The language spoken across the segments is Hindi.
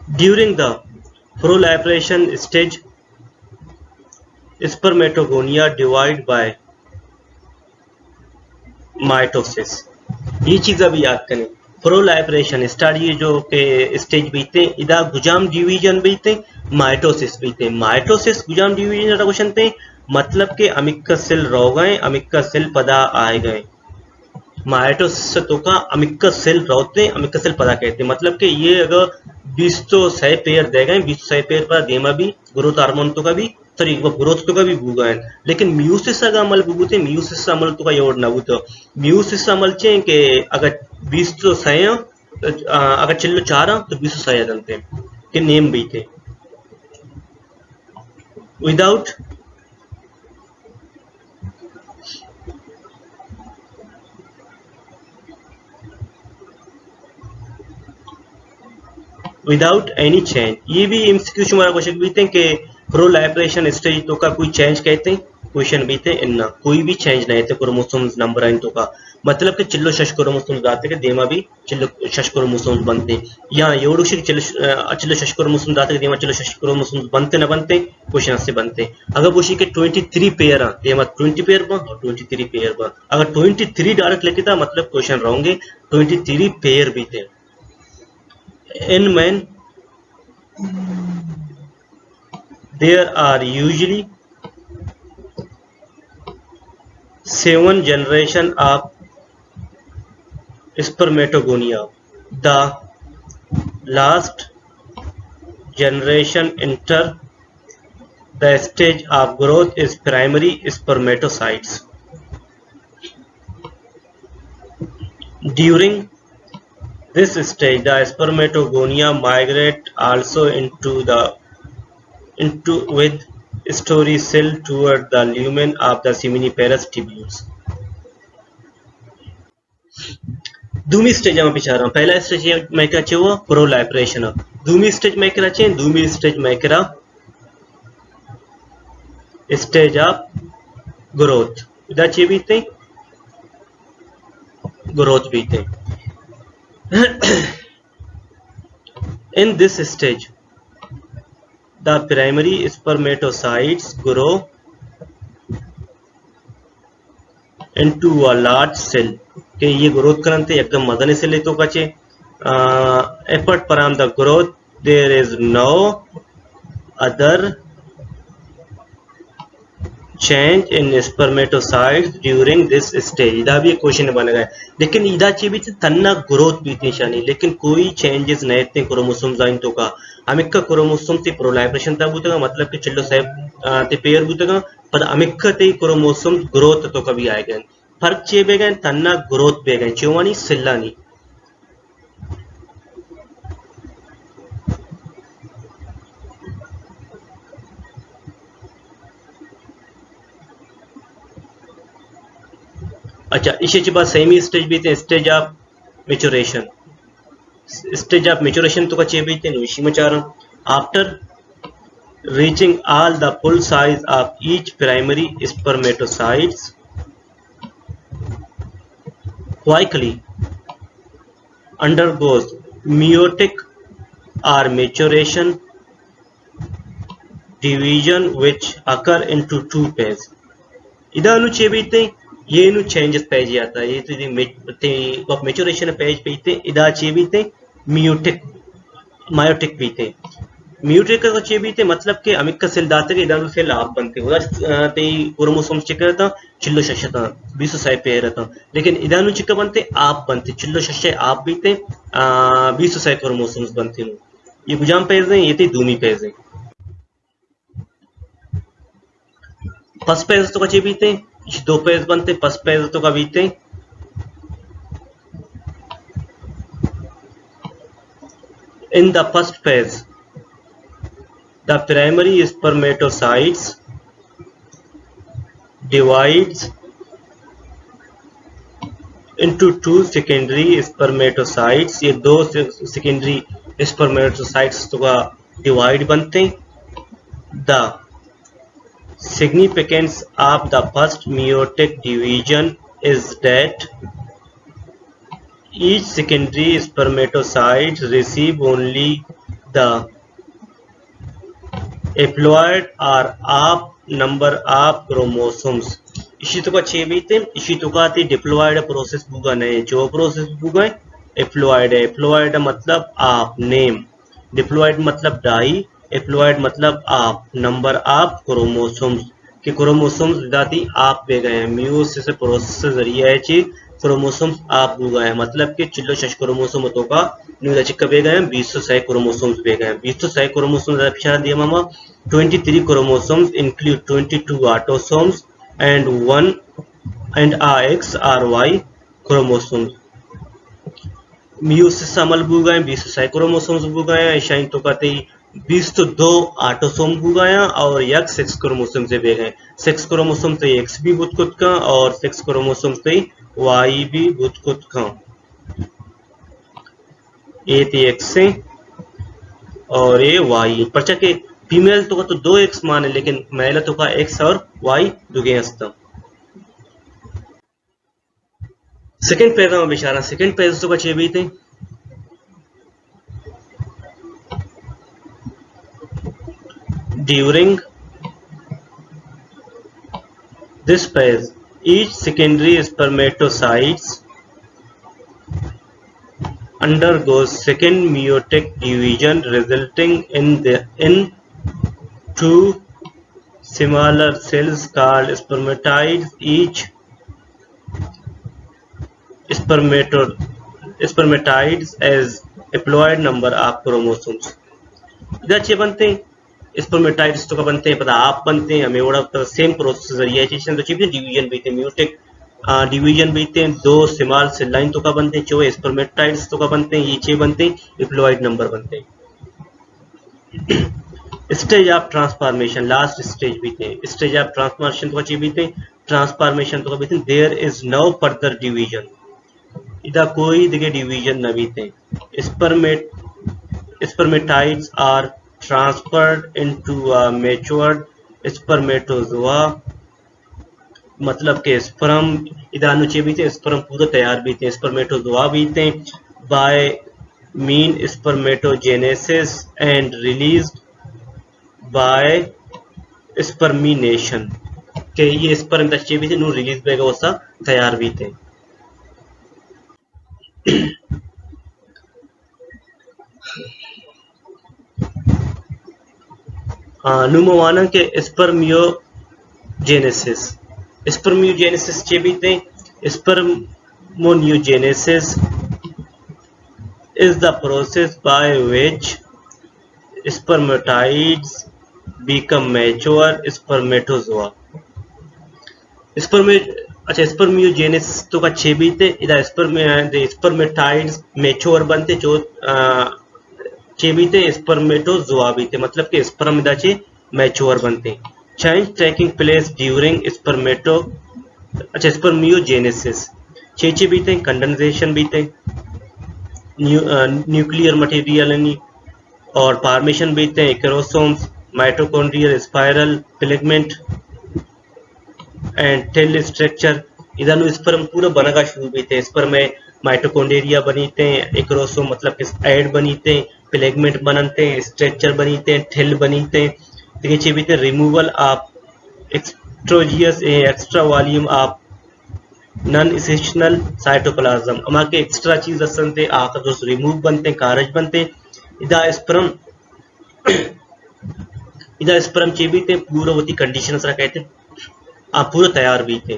During the proliferation stage, spermatogonia divide by mitosis. ये चीज अभी याद करें। प्रोलाइपरेशन स्टार्ट ये जो के स्टेज बीते इदा गुजाम डिवीजन बीते माइटोसिस बीते माइटोसिस गुजाम डिवीजन क्वेश्चन पे मतलब के अमिक्का सेल रो गए अमिक्का सेल पदा आए गए माइटोसिस तो का अमिक्का सेल रोते अमिक्का सेल पदा कहते मतलब कि ये अगर 20 तो 100 पेयर दे गए 20 100 पेयर पर देमा भी ग्रोथ हार्मोन तो का भी सॉरी वो ग्रोथ तो का भी बुगा है लेकिन म्यूसिस का अमल बुगुते म्यूसिस अमल तो का योड ना बुतो म्यूसिस अमल चे के अगर 20 तो 100 अगर चिल्लो 4 तो 20 100 दनते के नेम भी थे विदाउट विदाउट एनी चेंज ये भी एमसीक्यू हमारा क्वेश्चन भी थे कि प्रोलाइपरेशन स्टेज तो का कोई चेंज कहते हैं क्वेश्चन भी थे इन्ना कोई भी चेंज नहीं थे क्रोमोसोम्स नंबर आइन तो का मतलब कि चिल्लो शश क्रोमोसोम्स दाते के देमा भी चिल्लो शश क्रोमोसोम्स बनते या योडुशिक चिल्लो शश क्रोमोसोम्स दाते के देमा चिल्लो शश क्रोमोसोम्स बनते न बनते क्वेश्चन से बनते अगर वो के 23 पेयर आ देमा 20 पेयर बा और 23 पेयर बा अगर 23 डायरेक्ट लेके था मतलब क्वेश्चन होंगे 23 पेयर भी थे in men there are usually 7 generation of spermatogonia. The last generation enter the stage of growth is primary spermatocytes. During this stage, the spermatogonia migrate also into with story cell toward the lumen of the seminiferous tubules. दूसरी स्टेज में पिछा रहा हूँ पहला स्टेज में क्या चाहिए प्रोलाइपरेशन दूसरी स्टेज में क्या चाहिए दूसरी स्टेज में क्या स्टेज ऑफ ग्रोथ इधर चाहिए भी थे ग्रोथ भी थे In this stage, the primary spermatocytes grow into a large cell. के ये ग्रोथ करते एकदम मदन से ले तो कचे apart from the growth there is no other change in spermatocytes during this stage इधर भी एक क्वेश्चन बन गया लेकिन इधर चाहिए भी तन्ना ग्रोथ भी निशानी लेकिन कोई चेंजेस नहीं थे क्रोमोसोम्स आइन तो का अमिक्का क्रोमोसोम से प्रोलाइपरेशन तब होता मतलब कि चिल्लो सेव ते पेयर होता पर अमिक्का ते क्रोमोसोम ग्रोथ तो कभी आएगा फर्क चाहिए बेगन तन्ना ग्रोथ बेगन चिवानी सिल्लानी अच्छा इसे बाद सेमी स्टेज भी थे स्टेज ऑफ मेचुरेशन तो का चाहिए भी थे इसी में चाह रहा हूँ after reaching all the full size of each primary spermatocytes quickly undergoes meiotic or maturation division which occur into two phases इधर नु चाहिए भी थे ये नु चेंजेस पेज आता है ये तो मेचुरेशन पेज पे थे इधर चाहिए भी थे मायोटिक भी थे म्यूटेक का चाहिए भी थे मतलब के अमिक्का सेल दाते के इधर सेल आप बनते उधर ते क्रोमोसोम चिक्का था चिल्लो शशता 20 100 पेयर था लेकिन इधर नु चिक्का बनते आप बनते चिल्लो शशे आप भी थे 20 100 क्रोमोसोम्स बनते ये गुजाम पेज है ये थे दूमी पेज है फर्स्ट पेज तो का चाहिए भी थे दो पेज बनते फर्स्ट पेज तो का भी थे in the first phase the primary spermatocytes divides into two secondary spermatocytes ये दो secondary spermatocytes तो का divide बनते the significance of the first meiotic division is that each secondary spermatocyte receive only the haploid or half number of chromosomes. इसी तो का छे बीते इसी तो का ती डिप्लॉयड प्रोसेस बुगा नहीं जो प्रोसेस बुगा एप्लॉयड है एप्लॉयड मतलब आप नेम डिप्लॉयड मतलब डाई एप्लॉयड मतलब आप नंबर ऑफ क्रोमोसोम्स के क्रोमोसोम्स दाती आप पे गए हैं म्यूसिस प्रोसेस से जरिए है ची क्रोमोसोम्स आप बुगा है मतलब कि चिल्लो शश क्रोमोसोम तो का न्यूदा चिक्का पे गए हैं 206 क्रोमोसोम्स पे गए हैं 206 क्रोमोसोम्स का पिछड़ा दिया मामा 23 chromosomes include 22 autosomes and one and X or Y chromosomes. Meiosis अमल बुगाए 206 क्रोमोसोम्स बुगाए शाइन तो कहते ही 22 ऑटोसोम बुगाया और एक सेक्स क्रोमोसोम से बेगए सेक्स क्रोमोसोम से एक्स भी बुतकुत का और सेक्स क्रोमोसोम से वाई भी बुतकुत का ए थी एक्स से और ये वाई पर्चा के फीमेल तो का तो 2 एक्स माने लेकिन मेल तो का एक्स और वाई दुगे असता सेकंड पेज में बेचारा सेकंड पेज तो का छे भी थे during this page each secondary spermatocytes undergoes second meiotic division resulting in two smaller cells called spermatids. Each spermatids has haploid number of chromosomes. इधर अच्छे बनते हैं स्पर्मेटाइड्स तो का बनते हैं पता आप बनते हैं हमें बड़ा सेम प्रोसेस जरिए तो चिप डिवीजन भी थे म्यूटेक डिवीजन भी थे दो सिमाल से लाइन तो का बनते हैं जो स्पर्मेटाइड्स तो का बनते हैं ये छह बनते हैं हैप्लॉइड नंबर बनते हैं stage of transformation last stage भी थे स्टेज ऑफ ट्रांसफॉर्मेशन तो का भी थे ट्रांसफॉर्मेशन तो का भी थे there is no further division इधर कोई दिखे डिवीजन न भी थे spermatids are transferred into a matured spermatozoa मतलब के स्पर्म इधर अनुच्छेद भी थे स्पर्म पूरा तैयार भी थे स्पर्मेटोजोआ भी थे by mean spermatogenesis and released by spermiation के ये स्पर्म बच्चे भी थे नो रिलीज बेगा वसा तैयार भी थे नुमवाना के स्पर्मियोजेनेसिस चे भी थे स्पर्मोन्यूजेनेसिस is the process by which spermatids become mature spermatozoa अच्छा स्पर्मियोजेनेसिस तो का छे भी थे इधर स्पर्मेटाइड्स मैच्योर बनते जो छे भी थे स्पर्मेटोजोआ भी थे मतलब कि स्पर्म इधर छे मैच्योर बनते change taking place during spermiogenesis छे भी थे कंडेंसेशन भी थे न्यूक्लियर मटेरियल और फॉर्मेशन भी थे chromosomes mitochondrial spiral filament and tail structure इधर स्पर्म पूरा बनगा शुरू भी थे स्पर्म में माइटोकॉन्ड्रिया बनी थे क्रोमोसोम मतलब कि एड बनी थे फिलामेंट बनते स्ट्रक्चर बनी थे टेल बनी थे देखिए भी थे removal of extraneous extra volume of non essential cytoplasm हमारे के एक्स्ट्रा चीज असन थे आकर दोस्त रिमूव बनते कारज बनते इधर स्पर्म चे भी थे पूरा होती कंडीशन कहते आप पूरा तैयार भी थे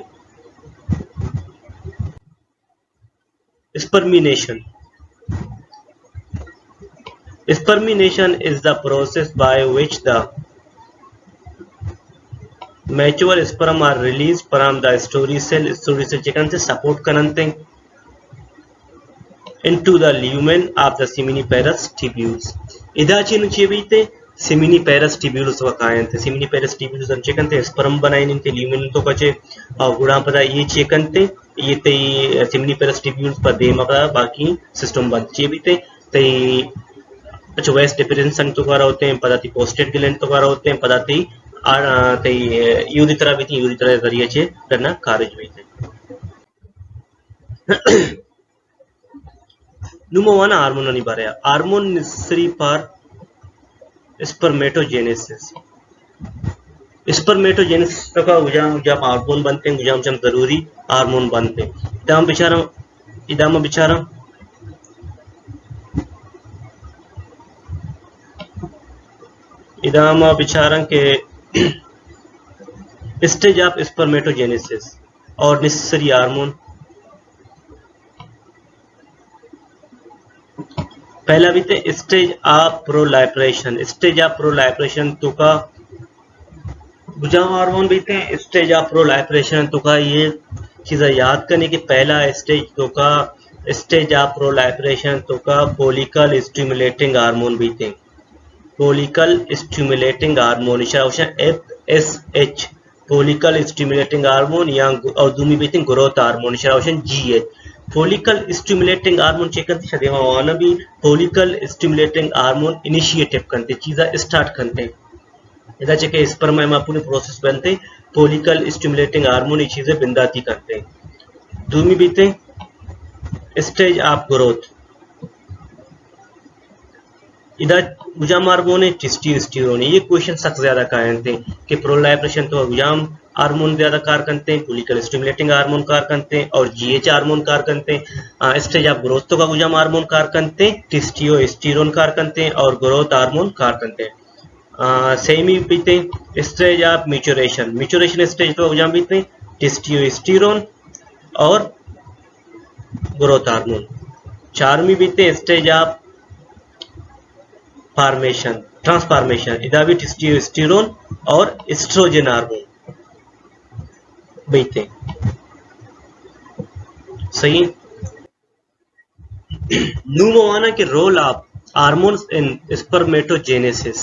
Spermination is the process by which the mature sperm are released from the story cell chicken से support करते into the lumen of the seminiparous tubules. इधर चे भी थे seminiparous tubules वकायन थे seminiparous tubules हम चिकन थे sperm बनाए नहीं थे lumen तो कचे और गुड़ा पता ये चिकन थे ये थे seminiparous tubules पर देमा पता बाकी सिस्टम बंद चे भी थे अच्छा वेस्ट डिफरेंसन तो कर होते हैं पता थी पोस्टेड ग्लैंड तो कर होते हैं पता थी यूरिथ्रा भी थी यूरिथ्रा जरिए से करना कारज भी थे नुमवाना हार्मोन नहीं बारे hormone necessary for spermatogenesis. Spermatogenesis तो का जब हार्मोन बनते हैं जब जरूरी हार्मोन बनते हैं इदाम बिचारा के स्टेज ऑफ स्पर्मेटोजेनेसिस और नेसेसरी हार्मोन। पहला भी थे स्टेज ऑफ प्रोलाइपरेशन तो का गुजाम हार्मोन भी थे स्टेज ऑफ प्रोलाइपरेशन तो का ये चीज़ याद करने की पहला स्टेज तो का स्टेज ऑफ प्रोलाइपरेशन तो का फॉलिकल स्टिमुलेटिंग हार्मोन भी थे follicle stimulating hormone FSH follicle stimulating hormone या और दूसरी भी थी growth hormone GH follicle stimulating hormone check करते शादी वाना भी फॉलिकल स्टिमुलेटिंग हार्मोन इनिशिएटिव करते चीज़ा स्टार्ट करते इधर चेक स्पर्म में पूरी प्रोसेस बनते फॉलिकल स्टिमुलेटिंग हार्मोन ये चीज़ें बिंदाती करते दूसरी भी थे स्टेज ऑफ ग्रोथ इधर गुजाम हार्मोन है टेस्टोस्टेरोन ये क्वेश्चन सख्त ज्यादा कारण थे कि प्रोलाइपरेशन तो गुजाम हार्मोन ज्यादा कार करते हैं फॉलिकल स्टिमुलेटिंग हार्मोन कार करते हैं और GH हार्मोन कार करते हैं स्टेज ऑफ ग्रोथ तो का गुजाम हार्मोन कार करते हैं टेस्टोस्टेरोन कार करते हैं और ग्रोथ हार्मोन कार करते हैं सेम ही पीते स्टेज ऑफ मैच्योरेशन स्टेज तो गुजाम पीते हैं टेस्टोस्टेरोन और ग्रोथ हार्मोन। चारवीं बीते स्टेज ऑफ ट्रांसफॉर्मेशन इधर भी टेस्टोस्टेरोन और एस्ट्रोजन हार्मोन बीते सही। न्यूमोवाना के role of hormones in spermatogenesis